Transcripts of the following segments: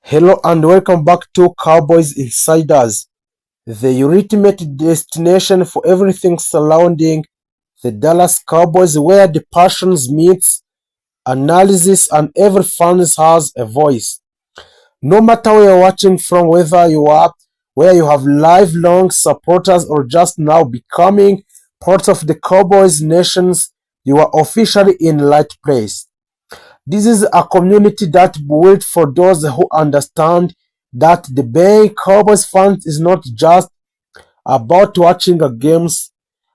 Hello and welcome back to Cowboys Insiders, the ultimate destination for everything surrounding the Dallas Cowboys, where the passions meets analysis and every fan has a voice. No matter where you're watching from, whether you are where you have lifelong supporters or just now becoming part of the Cowboys nations, you are officially in the right place. This is a community that built for those who understand that the being Cowboys fans is not just about watching a games,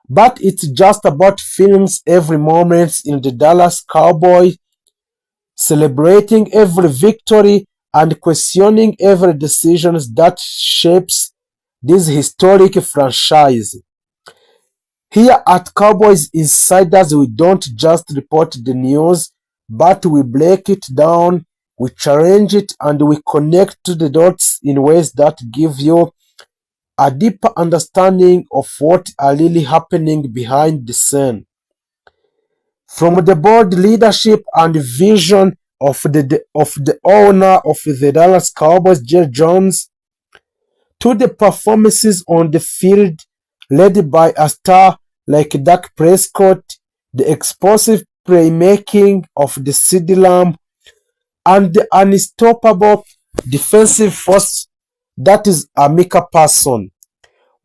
but it's just about feeling every moment in the Dallas Cowboys, celebrating every victory and questioning every decision that shapes this historic franchise. Here at Cowboys Insiders, we don't just report the news, but we break it down, we challenge it, and we connect to the dots in ways that give you a deeper understanding of what are really happening behind the scene. From the board leadership and vision of the owner of the Dallas Cowboys, Jerry Jones, to the performances on the field led by a star like Dak Prescott, the explosive playmaking of the CD Lamb, and the unstoppable defensive force that is Amika Parson.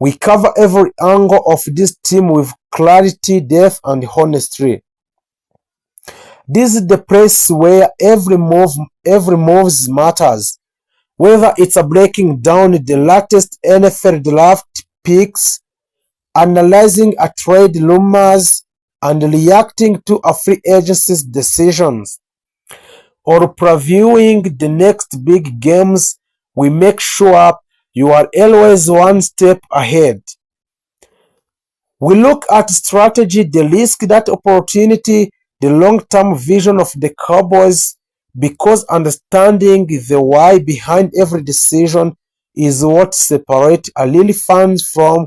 We cover every angle of this team with clarity, depth, and honesty. This is the place where every move matters. Whether it's a breaking down the latest NFL draft picks, analyzing a trade rumors, and reacting to a free agency's decisions, or previewing the next big games, we make sure you are always one step ahead. We look at strategy, the risk, that opportunity, the long-term vision of the Cowboys, because understanding the why behind every decision is what separates a real fan from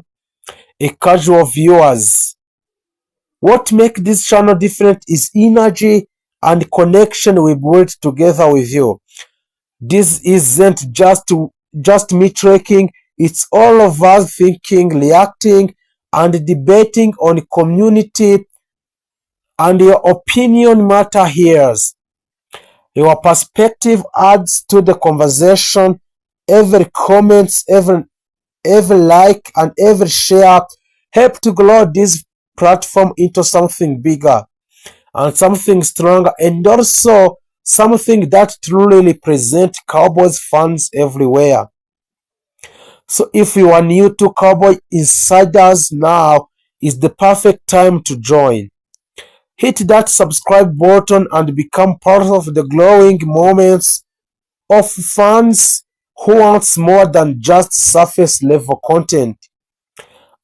a casual viewers. What makes this channel different is energy and connection we build together with you. This isn't just me tracking, it's all of us thinking, reacting, and debating on community, and your opinion matter here. Your perspective adds to the conversation. Every comment, every like, and every share help to grow this platform into something bigger and something stronger, and also something that truly represents Cowboys fans everywhere. So if you are new to Cowboy Insiders, now is the perfect time to join. Hit that subscribe button and become part of the glowing moments of fans who wants more than just surface level content.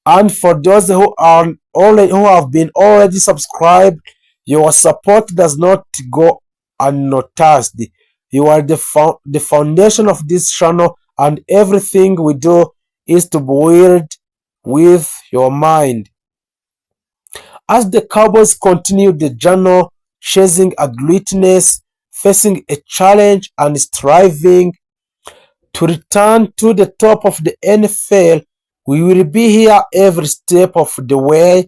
And for those who have been already subscribed, your support does not go unnoticed. You are the foundation of this channel, and everything we do is to build with your mind. As the Cowboys continue the journey, chasing a greatness, facing a challenge, and striving to return to the top of the NFL, we will be here every step of the way,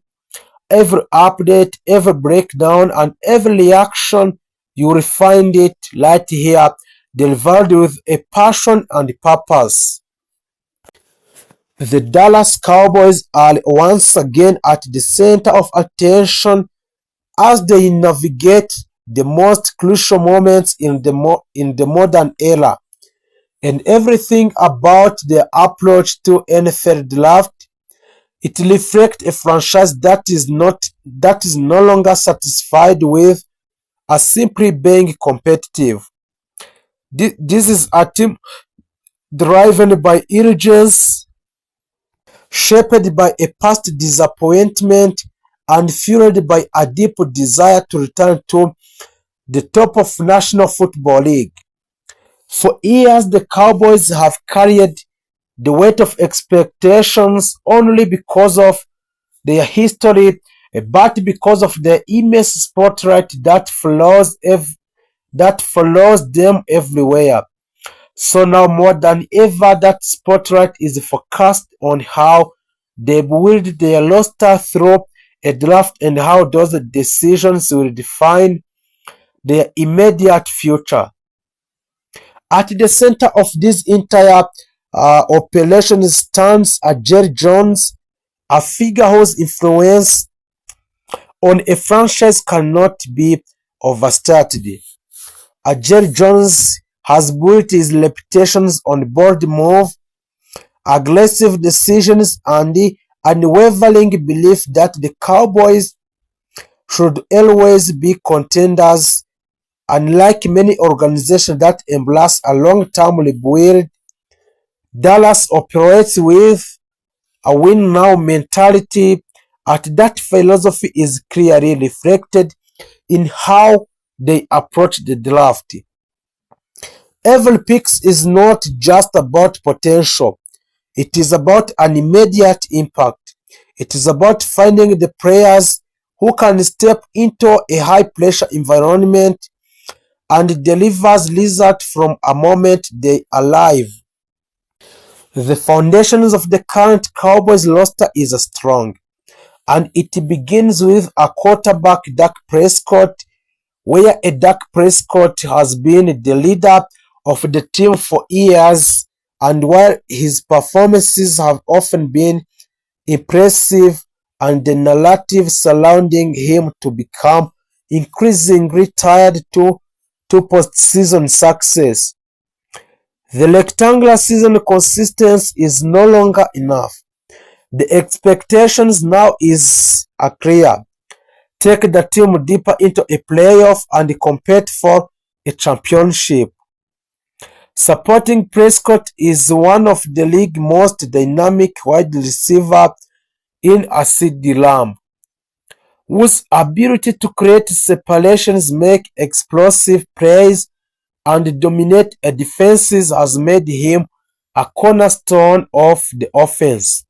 every update, every breakdown, and every reaction. You will find it right here, delivered with a passion and purpose. The Dallas Cowboys are once again at the center of attention as they navigate the most crucial moments in the modern era, and everything about their approach to NFL draft, it reflects a franchise that is no longer satisfied with simply being competitive. This is a team driven by urgency, shaped by a past disappointment, and fueled by a deep desire to return to the top of National Football League. For years, the Cowboys have carried the weight of expectations only because of their history, but because of the immense spotlight that follows them everywhere. So now more than ever, that spotlight is focused on how they build their roster through a draft and how those decisions will define their immediate future. At the center of this entire operation stands Jerry Jones, a figure whose influence on a franchise cannot be overstated. Jerry Jones has built his reputation on bold move, aggressive decisions, and the unwavering belief that the Cowboys should always be contenders. Unlike many organizations that embrace a long-term rebuild, Dallas operates with a win-now mentality, and that philosophy is clearly reflected in how they approach the draft. Every pick is not just about potential, it is about an immediate impact. It is about finding the players who can step into a high-pressure environment and delivers results from a moment they arrive. The foundations of the current Cowboys roster is strong, and it begins with a quarterback, Dak Prescott, where a Dak Prescott has been the leader of the team for years, and while his performances have often been impressive and the narrative surrounding him to become increasingly tied to postseason success, the rectangular season consistency is no longer enough. The expectations now is clear. Take the team deeper into a playoff and compete for a championship. Supporting Prescott is one of the league's most dynamic wide receivers in CD Lamb, whose ability to create separations, make explosive plays, and dominate a defense has made him a cornerstone of the offense.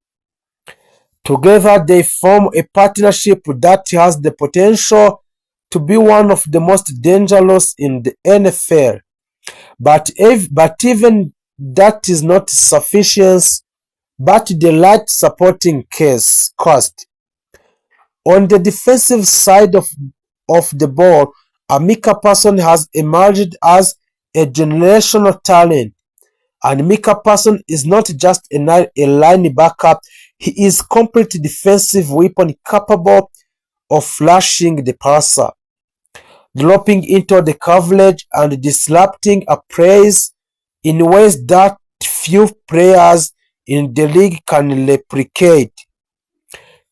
Together, they form a partnership that has the potential to be one of the most dangerous in the NFL. But even that is not sufficient, but the right supporting case cost. On the defensive side of the ball, Micah Parsons has emerged as a generational talent. And Micah Parsons is not just a linebacker, he is a complete defensive weapon capable of flashing the passer, dropping into the coverage, and disrupting a plays in ways that few players in the league can replicate.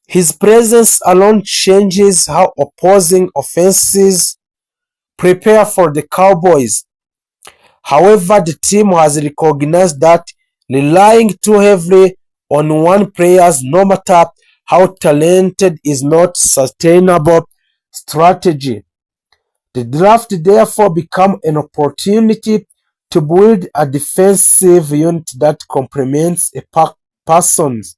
His presence alone changes how opposing offenses prepare for the Cowboys. However, the team has recognized that relying too heavily on one player, no matter how talented, is not sustainable strategy. The draft therefore becomes an opportunity to build a defensive unit that complements a person's.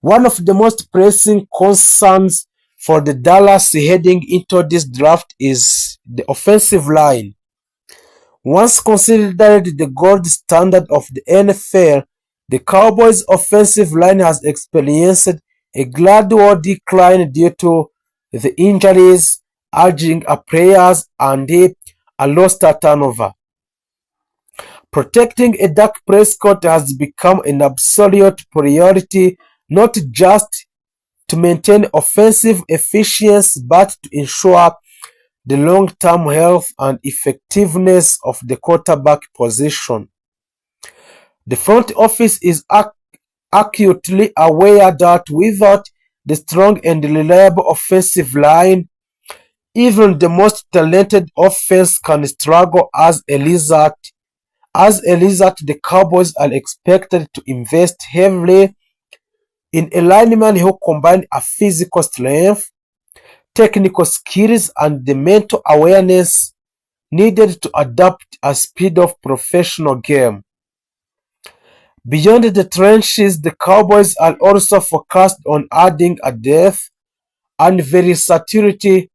One of the most pressing concerns for the Dallas heading into this draft is the offensive line. Once considered the gold standard of the NFL, the Cowboys' offensive line has experienced a gradual decline due to the injuries, aging players, and a roster turnover. Protecting a Dak Prescott has become an absolute priority, not just to maintain offensive efficiency but to ensure the long-term health and effectiveness of the quarterback position. The front office is acutely aware that without the strong and reliable offensive line, even the most talented offense can struggle. As a result, the Cowboys are expected to invest heavily in a lineman who combine a physical strength, technical skills, and the mental awareness needed to adapt a speed of professional game. Beyond the trenches, the Cowboys are also focused on adding a depth and versatility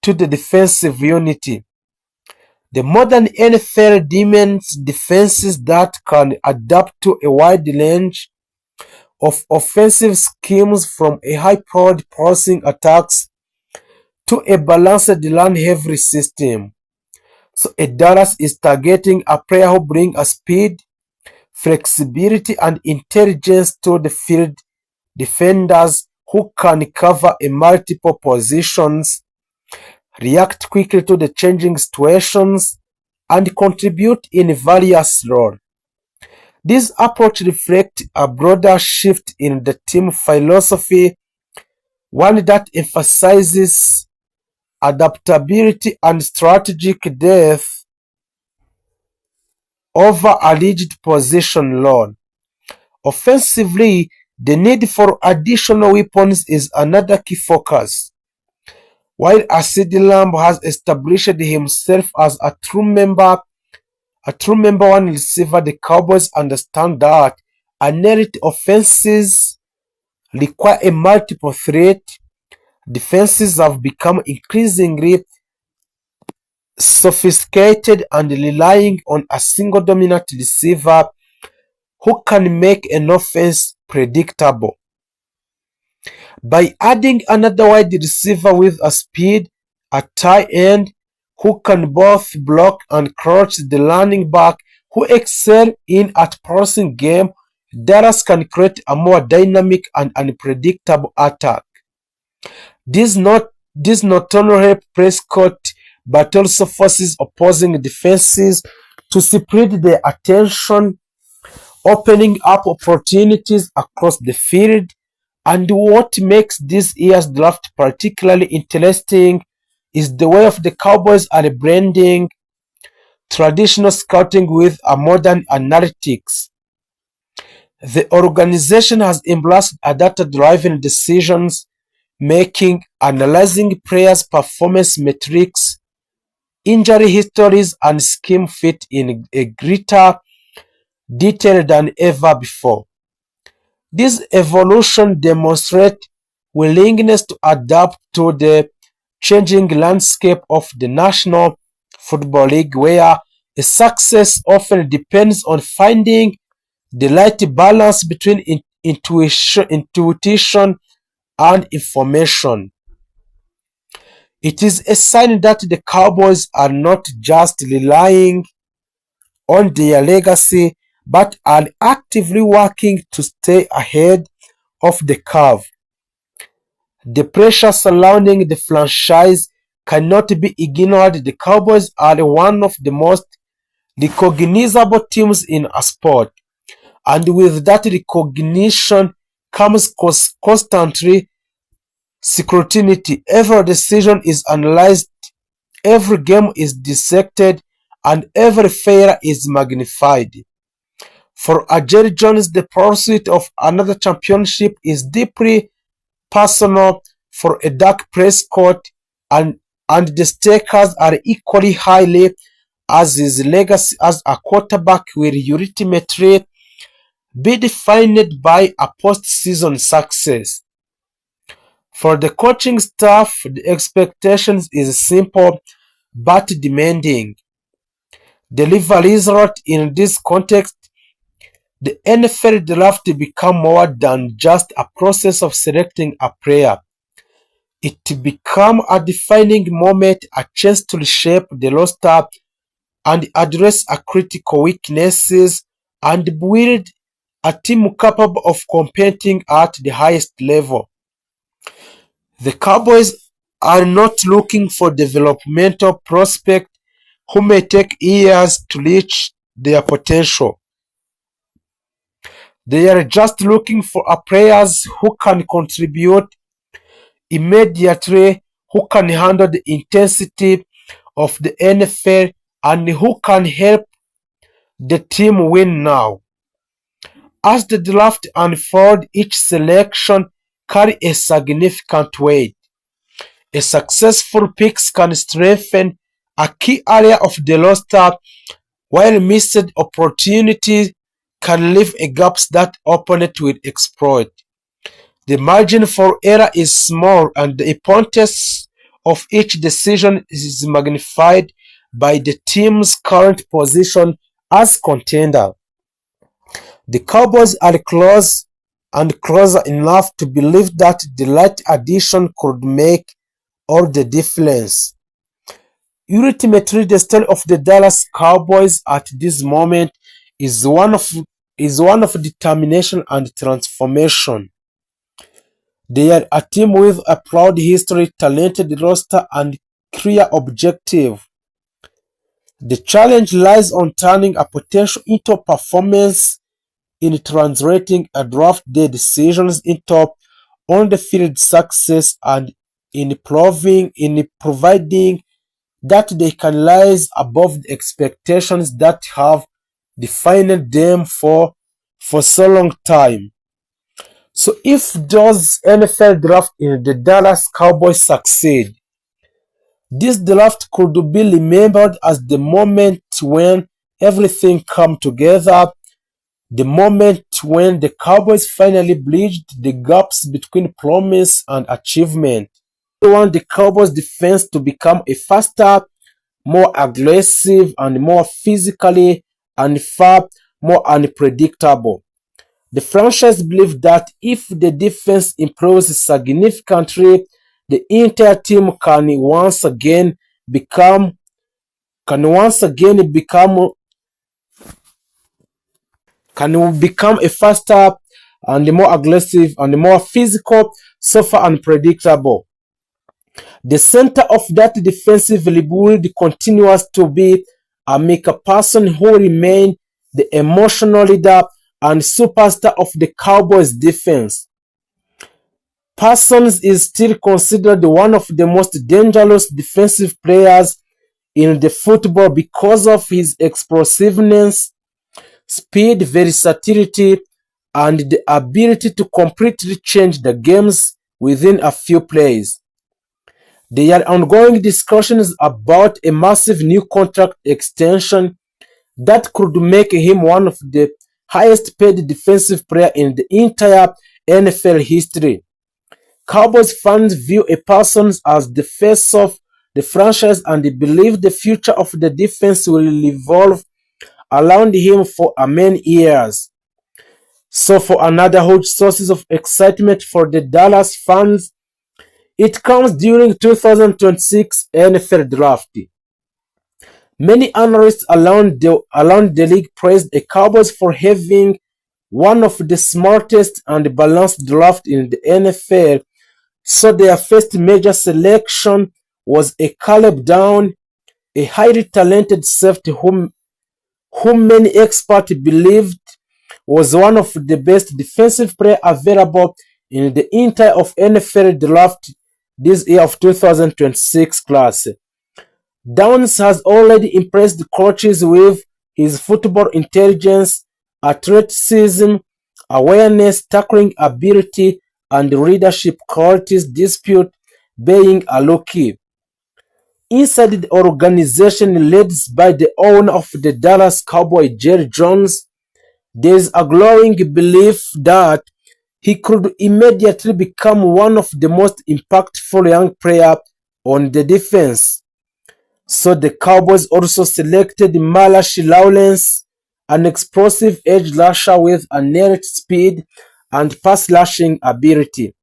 to the defensive unity. The modern NFL demands defenses that can adapt to a wide range of offensive schemes, from a high-powered passing attacks to a balanced run-heavy system. So a Dallas is targeting a player who brings a speed, flexibility, and intelligence to the field, defenders who can cover in multiple positions, react quickly to the changing situations, and contribute in various roles. This approach reflects a broader shift in the team philosophy, one that emphasizes adaptability and strategic depth over a rigid position role. Offensively, the need for additional weapons is another key focus. While CeeDee Lamb has established himself as a true number one receiver, the Cowboys understand that elite offenses require a multiple threat. Defenses have become increasingly sophisticated and relying on a single dominant receiver who can make an offense predictable. By adding another wide receiver with a speed, a tight end who can both block and crouch, the running back who excel in at passing game, Dallas can create a more dynamic and unpredictable attack. This not only helps Prescott but also forces opposing defenses to spread their attention, opening up opportunities across the field. And what makes this year's draft particularly interesting is the way of the Cowboys are blending traditional scouting with a modern analytics. The organization has embraced a data-driven decisions making, analyzing players' performance metrics, injury histories, and scheme fit in a greater detail than ever before. This evolution demonstrates willingness to adapt to the changing landscape of the National Football League, where a success often depends on finding the right balance between intuition and information. It is a sign that the Cowboys are not just relying on their legacy but are actively working to stay ahead of the curve. The pressure surrounding the franchise cannot be ignored. The Cowboys are one of the most recognizable teams in a sport, and with that recognition comes constantly scrutiny. Every decision is analyzed, every game is dissected, and every failure is magnified. For Jerry Jones, the pursuit of another championship is deeply personal. For a Dak Prescott, and the stakes are equally highly, as his legacy as a quarterback will ultimately be defined by a postseason success. For the coaching staff, the expectations is simple but demanding. Deliver results. In this context, the NFL draft become more than just a process of selecting a player. It become a defining moment, a chance to reshape the roster and address a critical weaknesses and build a team capable of competing at the highest level. The Cowboys are not looking for developmental prospects who may take years to reach their potential. They are just looking for players who can contribute immediately, who can handle the intensity of the NFL, and who can help the team win now. As the draft unfolds, each selection carries a significant weight. A successful pick can strengthen a key area of the roster, while missed opportunities can leave gaps that opponents will exploit. The margin for error is small, and the importance of each decision is magnified. by the team's current position as contender. The Cowboys are close and closer enough to believe that the light addition could make all the difference. Ultimately, the story of the Dallas Cowboys at this moment is one of determination and transformation. They are a team with a proud history, talented roster, and clear objective. The challenge lies on turning a potential into performance, in translating a draft day decisions into on-the-field success, and in providing that they can rise above the expectations that have defined them for so long time. So if those NFL draft in the Dallas Cowboys succeed, this draft could be remembered as the moment when everything came together, the moment when the Cowboys finally bridged the gaps between promise and achievement. They want the Cowboys defense to become a faster, more aggressive, and more physically and far more unpredictable. The franchise believes that if the defense improves significantly, the entire team can once again become a faster and more aggressive and more physical, softer and predictable. The center of that defensive rebuild continues to be Amika Person, who remains the emotional leader and superstar of the Cowboys defense. Parsons is still considered one of the most dangerous defensive players in the football because of his explosiveness, speed, versatility, and the ability to completely change the games within a few plays. There are ongoing discussions about a massive new contract extension that could make him one of the highest paid defensive players in the entire NFL history. Cowboys fans view a Parsons as the face of the franchise and believe the future of the defense will revolve around him for many years. So for another huge source of excitement for the Dallas fans, it comes during 2026 NFL Draft. Many analysts around the league praised the Cowboys for having one of the smartest and balanced drafts in the NFL, so their first major selection was a Caleb Down, a highly talented safety whom many experts believed was one of the best defensive players available in the entire of NFL draft this year of 2026 class. Downs has already impressed coaches with his football intelligence, athleticism, awareness, tackling ability, and leadership qualities despite being a rookie. Inside the organization led by the owner of the Dallas Cowboys, Jerry Jones, there is a growing belief that he could immediately become one of the most impactful young players on the defense. So the Cowboys also selected Malachi Lawrence, an explosive edge rusher with innate speed and pass rushing ability.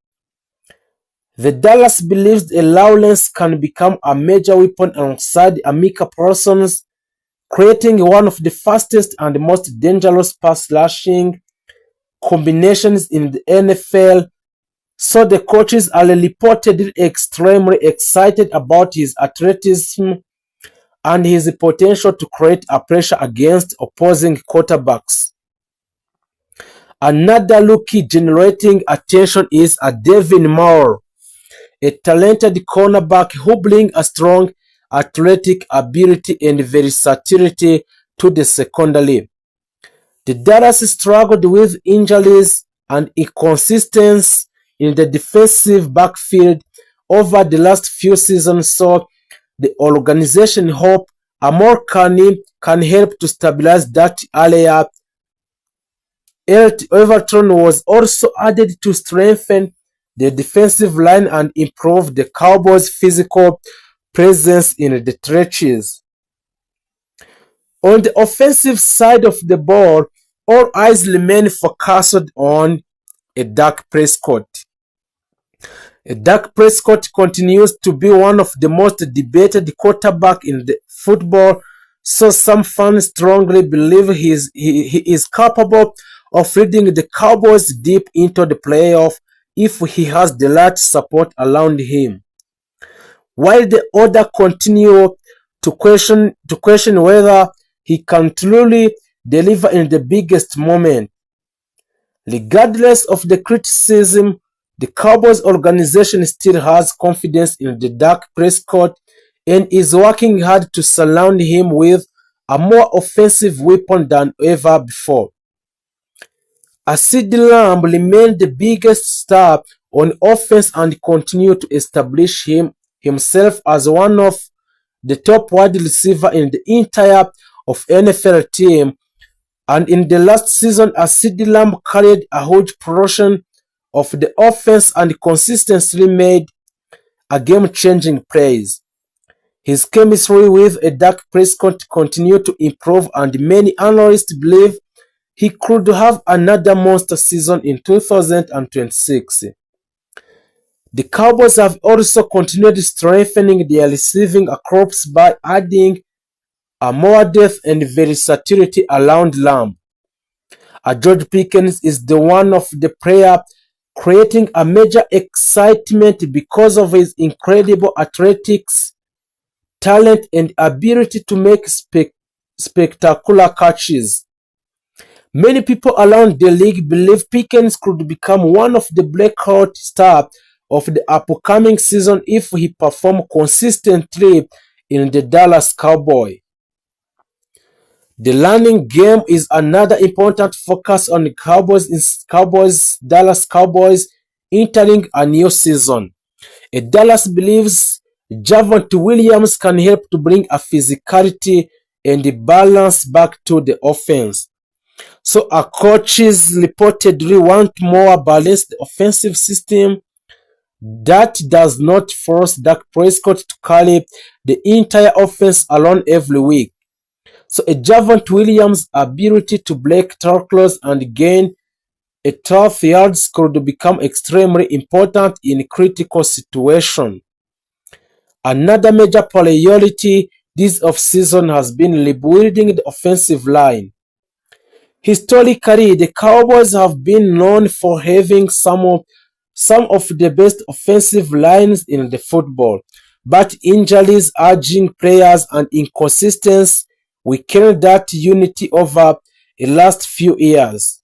The Dallas believes that Lawrence can become a major weapon alongside Amika Parsons, creating one of the fastest and most dangerous pass rushing combinations in the NFL. So the coaches are reportedly extremely excited about his athleticism and his potential to create a pressure against opposing quarterbacks. Another rookie generating attention is Devin Moore, a talented cornerback who brings a strong athletic ability and versatility to the secondary. The Dallas struggled with injuries and inconsistency in the defensive backfield over the last few seasons, so the organization hope Amor can help to stabilize that area. Everton was also added to strengthen the defensive line and improve the Cowboys' physical presence in the trenches. On the offensive side of the ball, all eyes remain focused on a Dak Prescott. Dak Prescott continues to be one of the most debated quarterbacks in the football, so some fans strongly believe he is capable of leading the Cowboys deep into the playoff if he has the right support around him. While the other continue to question whether he can truly deliver in the biggest moment. Regardless of the criticism, the Cowboys organization still has confidence in the Dak Prescott and is working hard to surround him with a more offensive weapon than ever before. CeeDee Lamb remained the biggest star on offense and continued to establish himself as one of the top wide receiver in the entire of NFL team, and in the last season CeeDee Lamb carried a huge portion of the offense and consistently made a game-changing plays. His chemistry with Dak Prescott continued to improve, and many analysts believe he could have another monster season in 2026. The Cowboys have also continued strengthening their receiving corps by adding a more depth and versatility around Lamb. George Pickens is the one of the player creating a major excitement because of his incredible athletics, talent, and ability to make spectacular catches. Many people around the league believe Pickens could become one of the breakout stars of the upcoming season if he performs consistently in the Dallas Cowboys. The running game is another important focus on the Dallas Cowboys entering a new season. Dallas believes Javonte Williams can help to bring a physicality and a balance back to the offense. So our coaches reportedly want more balanced offensive system that does not force Dak Prescott to carry the entire offense alone every week. So a Javonte Williams' ability to break tackles and gain a 12 yards could become extremely important in critical situations. Another major priority this offseason has been rebuilding the offensive line. Historically, the Cowboys have been known for having some of the best offensive lines in the football, but injuries, aging players, and inconsistency weakened that unity over the last few years.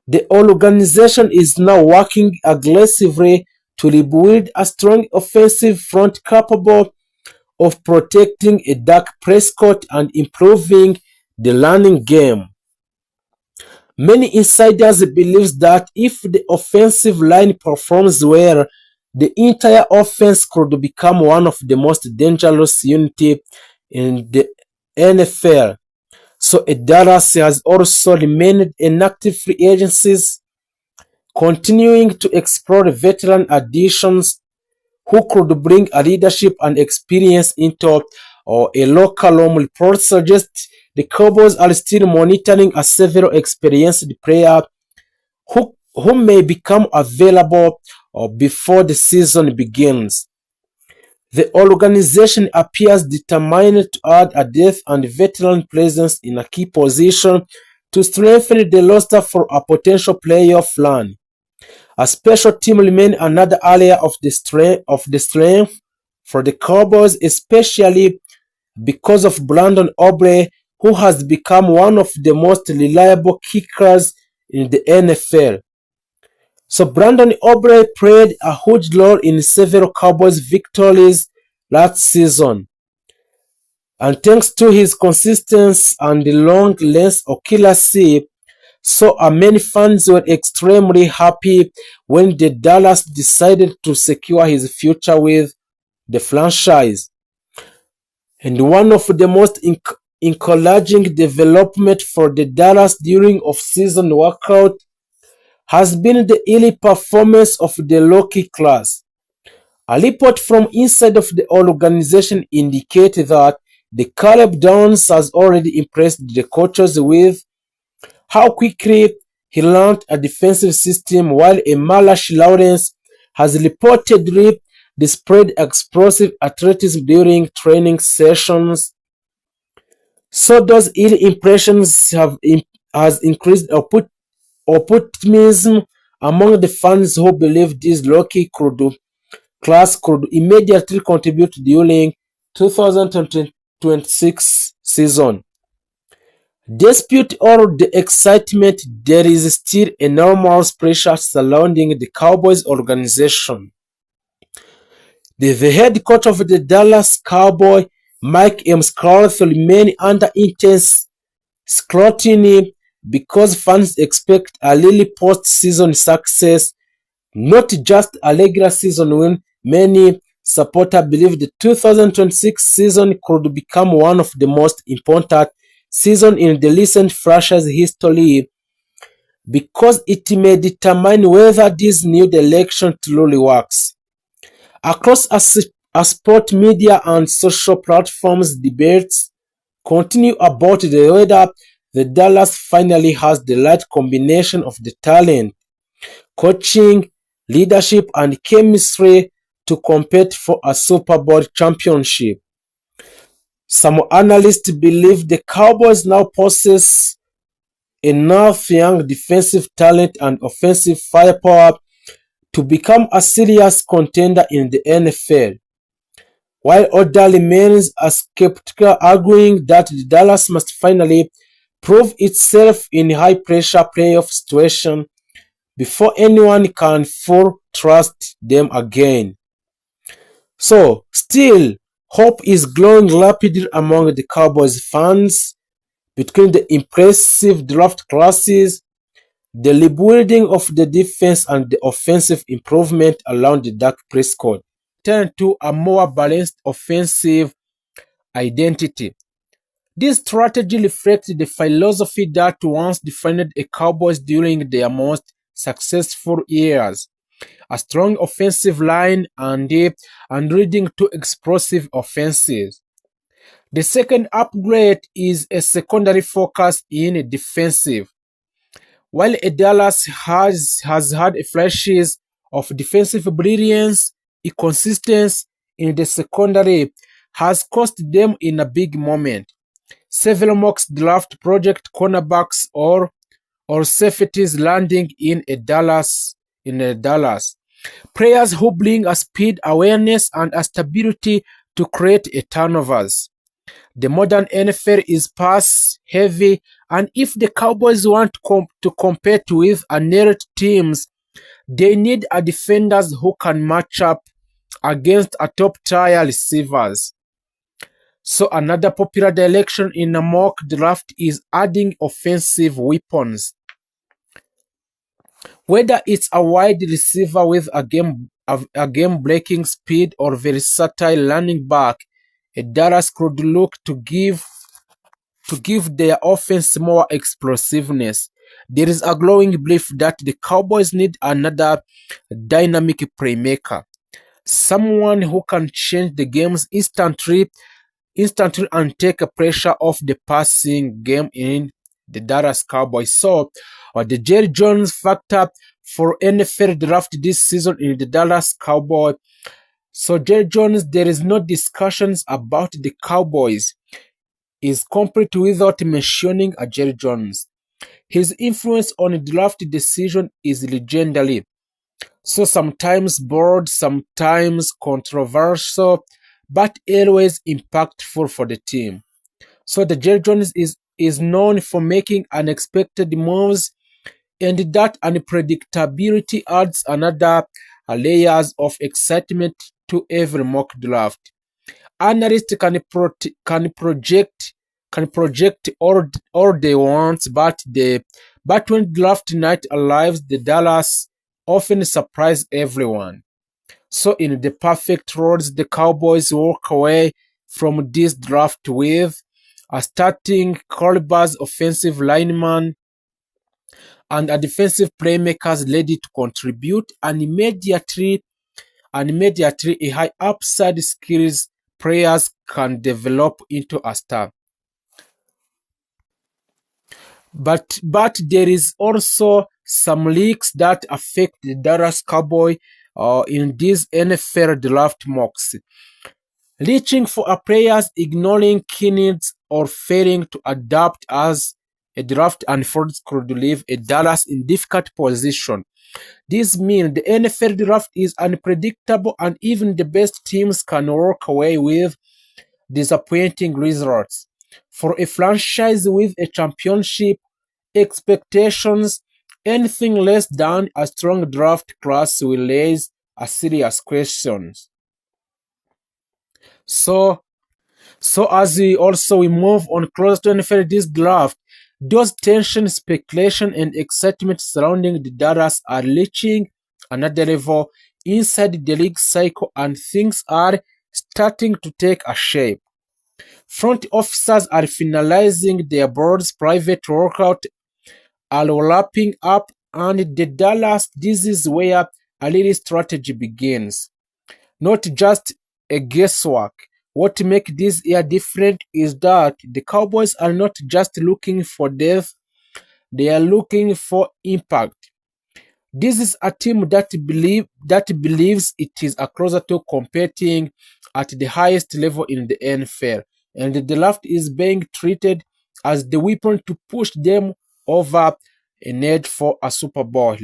The organization is now working aggressively to rebuild a strong offensive front capable of protecting a Dak Prescott and improving the running game. Many insiders believe that if the offensive line performs well, the entire offense could become one of the most dangerous units in the NFL. So Dallas has also remained in active free agencies, continuing to explore veteran additions who could bring a leadership and experience into a locker room. Reports suggest the Cowboys are still monitoring several experienced players who may become available before the season begins. The organization appears determined to add a depth and veteran presence in a key position to strengthen the roster for a potential playoff run. A special team remains another area of the strength for the Cowboys, especially because of Brandon Aubrey, who has become one of the most reliable kickers in the NFL. So Brandon Aubrey played a huge role in several Cowboys victories last season. And thanks to his consistency and long-range accuracy, so many fans were extremely happy when the Dallas decided to secure his future with the franchise. And one of the most encouraging development for the Dallas during off-season workout has been the early performance of the rookie class. A report from inside of the organization indicates that The Caleb Downs has already impressed the coaches with how quickly he learned a defensive system, while a Malachi Lawrence has reportedly displayed explosive athleticism during training sessions. So those ill impressions has increased optimism among the fans who believe this rookie class could immediately contribute during 2026 season. Despite all the excitement, there is still enormous pressure surrounding the Cowboys organization. The head coach of the Dallas Cowboys, Mike McCarthy, remains under intense scrutiny because fans expect a really post-season success, not just a regular season win. Many supporters believe the 2026 season could become one of the most important seasons in the recent franchise history because it may determine whether this new direction truly works. Across a sport media and social platforms, debates continue about whether the Dallas finally has the right combination of the talent, coaching, leadership, and chemistry to compete for a Super Bowl championship. Some analysts believe the Cowboys now possess enough young defensive talent and offensive firepower to become a serious contender in the NFL, while others remain skeptical, arguing that Dallas must finally prove itself in high-pressure playoff situations before anyone can fully trust them again. So, still, hope is growing rapidly among the Cowboys fans between the impressive draft classes, the rebuilding of the defense, and the offensive improvement around the Dak Prescott. Turn to a more balanced offensive identity. This strategy reflects the philosophy that once defined the Cowboys during their most successful years: a strong offensive line and leading to explosive offenses. The second upgrade is a secondary focus in defensive. While Dallas has had flashes of defensive brilliance, inconsistency in the secondary has cost them in a big moment. Several mock draft project cornerbacks or safeties landing in Dallas. Players who bring a speed, awareness, and a stability to create a turnovers. The modern NFL is pass heavy, and if the Cowboys want to compete with elite teams, they need a defenders who can match up against a top-tier receivers. So another popular direction in a mock draft is adding offensive weapons. Whether it's a wide receiver with a game-breaking speed or versatile running back, Dallas could look to give their offense more explosiveness. There is a growing belief that the Cowboys need another dynamic playmaker, someone who can change the games instantly and take a pressure off the passing game in the Dallas Cowboys. So, the Jerry Jones factor for NFL draft this season in the Dallas Cowboys. So, Jerry Jones, there is no discussions about the Cowboys is complete without mentioning a Jerry Jones. His influence on draft decision is legendary. So sometimes bold, sometimes controversial, but always impactful for the team. So the Jerry Jones is known for making unexpected moves, and that unpredictability adds another layers of excitement to every mock draft. Analysts can project all they want, but when draft night arrives, the Dallas often surprise everyone. So in the perfect roles, the Cowboys walk away from this draft with a starting calibers offensive lineman and a defensive playmakers ready to contribute, and immediately a high upside skills players can develop into a star. But there is also some leaks that affect the Dallas Cowboys in these NFL draft mocks. Reaching for a players, ignoring key needs, or failing to adapt as a draft unfolds could leave a Dallas in difficult position. This means the NFL draft is unpredictable and even the best teams can walk away with disappointing results. For a franchise with a championship expectations, anything less than a strong draft class will raise a serious questions. So, as we move on closer to NFL this draft, those tension, speculation, and excitement surrounding the Dallas are reaching another level inside the league cycle, and things are starting to take a shape. Front officers are finalizing their board's private workout, are wrapping up, and the Dallas, this is where a real strategy begins. Not just a guesswork. What makes this year different is that the Cowboys are not just looking for depth, they are looking for impact. This is a team that believes it is a closer to competing at the highest level in the NFL, and the draft is being treated as the weapon to push them over an edge for a Super Bowl.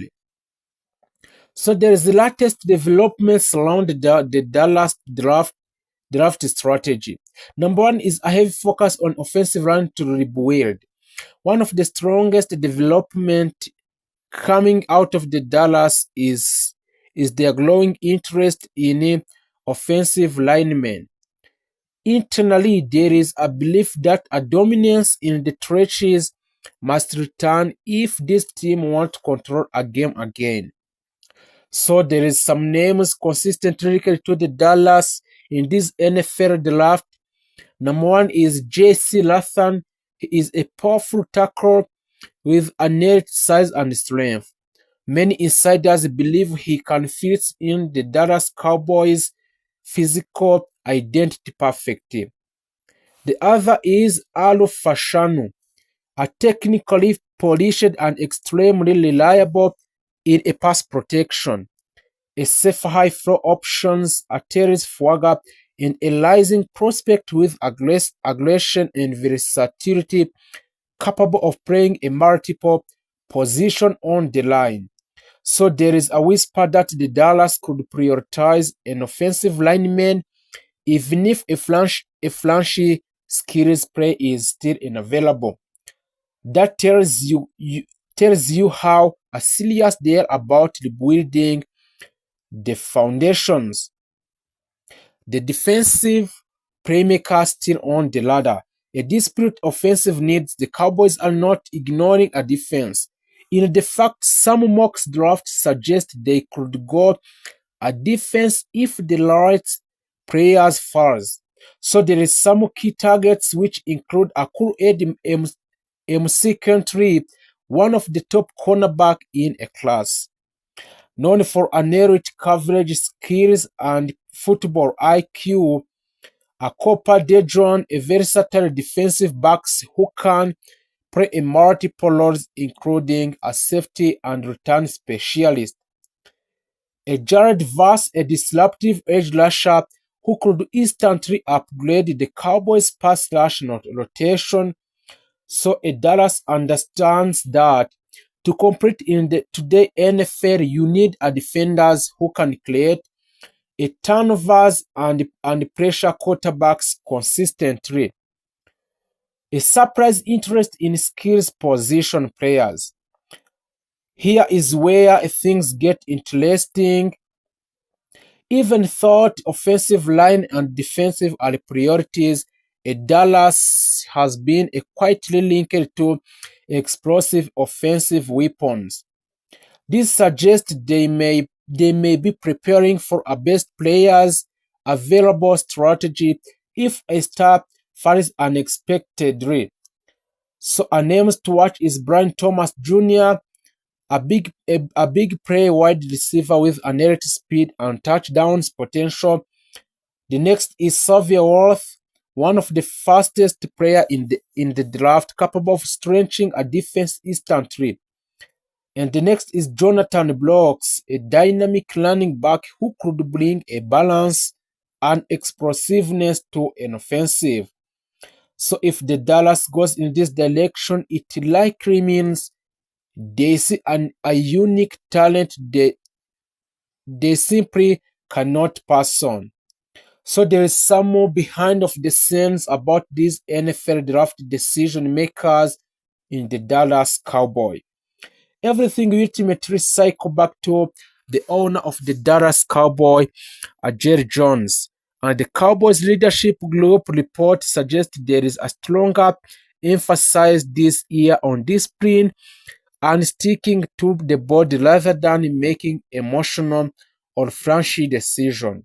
So there is the latest developments around the Dallas draft strategy. Number one is a heavy focus on offensive line to rebuild. One of the strongest development coming out of the Dallas is their growing interest in offensive linemen. Internally, there is a belief that a dominance in the trenches must return if this team wants to control a game again. So there is some names consistently linked to the Dallas in this NFL draft. Number one is J.C. Lathan. He is a powerful tackle with innate size and strength. Many insiders believe he can fit in the Dallas Cowboys' physical identity perfectly. The other is Alo Fashanu, a technically polished and extremely reliable in a pass protection, a safe high floor options, a terrace swagger, and a rising prospect with aggression and versatility, capable of playing a multiple position on the line. So there is a whisper that the Dallas could prioritize an offensive lineman even if a flashy skills play is still unavailable. That tells you how serious they are about rebuilding the foundations. The defensive playmaker still on the ladder. A disparate offensive needs, the Cowboys are not ignoring a defense. In the fact, some mock drafts suggest they could go a defense if the right players falls. So there is some key targets which include Akuru MC Country, one of the top cornerback in a class, known for elite coverage skills and football IQ. A Copa Dedron, a versatile defensive backs who can play in multiple roles, including a safety and return specialist. A Jared Verse, a disruptive edge rusher who could instantly upgrade the Cowboys' pass rush rotation. So a Dallas understands that to compete in the today NFL, you need a defenders who can create a turnovers and pressure quarterbacks consistently. A surprise interest in skills position players. Here is where things get interesting. Even though offensive line and defensive are priorities, Dallas has been quietly linked to explosive offensive weapons. This suggests they may be preparing for a best players available strategy if a star falls unexpectedly. So a name to watch is Brian Thomas Jr., a big play wide receiver with an elite speed and touchdowns potential. The next is Xavier Worth, one of the fastest player in the draft, capable of stretching a defense instantly. And the next is Jonathan Blocks, a dynamic running back who could bring a balance and explosiveness to an offensive. So if the Dallas goes in this direction, it likely means they see a unique talent they simply cannot pass on. So there is some more behind of the scenes about these NFL draft decision makers in the Dallas Cowboys. Everything ultimately cycle back to the owner of the Dallas Cowboys, Jerry Jones. And the Cowboys leadership group report suggests there is a stronger emphasis this year on discipline and sticking to the board rather than making emotional or flashy decisions.